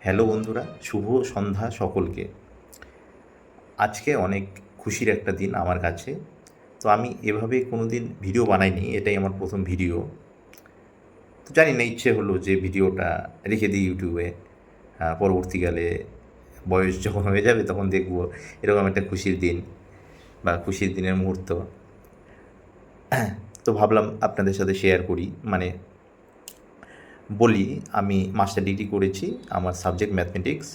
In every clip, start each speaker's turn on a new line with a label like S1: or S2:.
S1: Hello বন্ধুরা, শুভ সন্ধ্যা সকলকে। আজকে অনেক খুশির একটা দিন আমার কাছে। তো আমি এভাবে কোনো দিন ভিডিও বানাইনি, এটাই আমার প্রথম ভিডিও। তো জানি না, ইচ্ছে হলো যে ভিডিওটা রেখে দিই ইউটিউবে। পরবর্তীকালে বয়স যখন হয়ে যাবে তখন দেখব এরকম একটা খুশির দিন বা খুশির দিনের মুহূর্ত। তো ভাবলাম আপনাদের সাথে শেয়ার করি। বলি, আমি মাস্টার ডিগ্রি করেছি, আমার সাবজেক্ট ম্যাথমেটিক্স।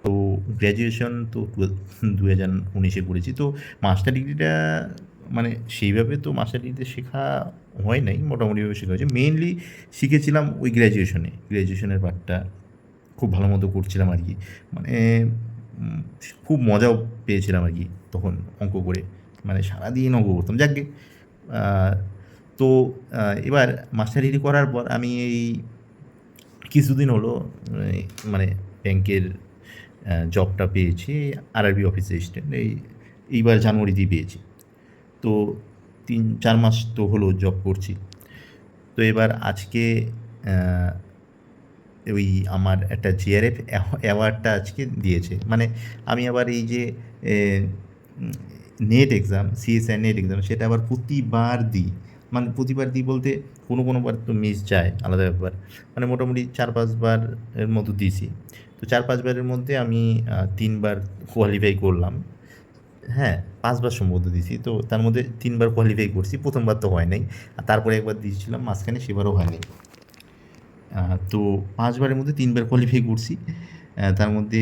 S1: তো গ্র্যাজুয়েশন তো 2019-এ করেছি। তো মাস্টার ডিগ্রিটা সেইভাবে তো মাস্টার ডিগ্রিতে শেখা হয় নাই, মোটামুটিভাবে শেখা হয়েছে। মেইনলি শিখেছিলাম ওই গ্র্যাজুয়েশনের পার্টটা খুব ভালো মতো করছিলাম আর কি। মানে উম, খুব মজাও পেয়েছিলাম আর কি তখন অঙ্ক করে। সারাদিন অঙ্ক করতাম। যাকগে, আহ, তো এবার মাস্টার ডিগ্রি করার পর আমি এই কিছুদিন হলো মানে ব্যাংকের জবটা পেয়েছি, আরআরবি অফিস অ্যাসিস্ট্যান্ট। এইবার জানুয়ারিতেই পেয়েছি। তো 3-4 মাস তো হলো জব করছি। তো এবার আজকে আহ, ওই আমার একটা জিআরএফ অ্যাওয়ার্ডটা আজকে দিয়েছে। আমি আবার এই যে net exam, CSI net exam, সেটা আবার প্রতিবার দিই। প্রতিবার দিই বলতে কোনো কোনো বার তো মিস যায়, আলাদা ব্যাপার। মোটামুটি 4-5 বার এর মতো দিয়েছি। তো 4-5 বারের মধ্যে আমি 3 বার কোয়ালিফাই করলাম। হ্যাঁ, 5 বার সম্ভবত দিয়েছি। তো তার মধ্যে 3 বার কোয়ালিফাই করছি, প্রথমবার তো হয় নাই। আর তারপরে একবার দিয়েছিলাম মাঝখানে, সেবারও হয় নাই। তো 5 বারের মধ্যে 3 বার কোয়ালিফাই করছি। তার মধ্যে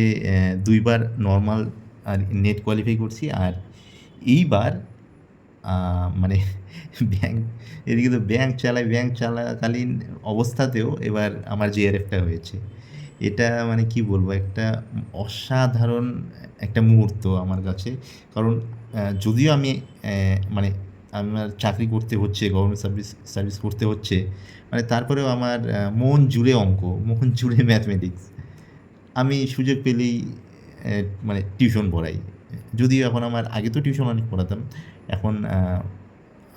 S1: 2 বার নর্মাল আর নেট কোয়ালিফাই করছি। আর এইবার মানে ব্যাংক, এদিকে তো ব্যাংক চালাকালীন অবস্থাতেও এবার আমার জিআরএফটা হয়েছে। এটা কি বলবো, একটা অসাধারণ একটা মুহূর্ত আমার কাছে। কারণ যদিও আমি আমার চাকরি করতে হচ্ছে, গভর্নমেন্ট সার্ভিস করতে হচ্ছে, তারপরেও আমার মন জুড়ে অঙ্ক, মন জুড়ে ম্যাথমেটিক্স। আমি সুযোগ পেলেই টিউশন পড়াই। যদিও এখন আগে তো টিউশন অনেক পড়াতাম। এখন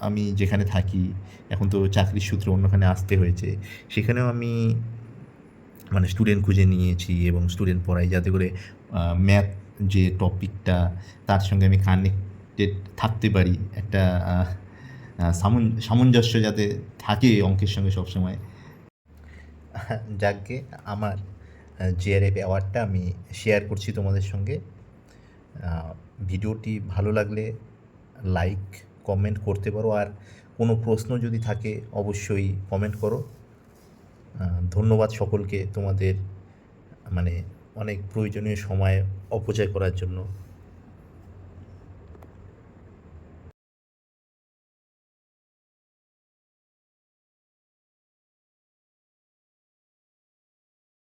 S1: আমি যেখানে থাকি, এখন তো চাকরির সূত্রে অন্যখানে আসতে হয়েছে। সেখানেও আমি স্টুডেন্ট খুঁজে নিয়েছি এবং স্টুডেন্ট পড়াই, যাতে করে ম্যাথ যে টপিকটা, তার সঙ্গে আমি কানেক্টেড থাকতে পারি। একটা সামঞ্জস্য যাতে থাকে অঙ্কের সঙ্গে সবসময়। যাকগে, আমার জিআরএফ অ্যাওয়ার্ডটা আমি শেয়ার করছি তোমাদের সঙ্গে। ভিডিওটি ভালো লাগলে লাইক, কমেন্ট করতে পারো। আর কোনো প্রশ্ন যদি থাকে অবশ্যই কমেন্ট করো। ধন্যবাদ সকলকে তোমাদের অনেক প্রয়োজনীয় সময় অপচয় করার জন্য।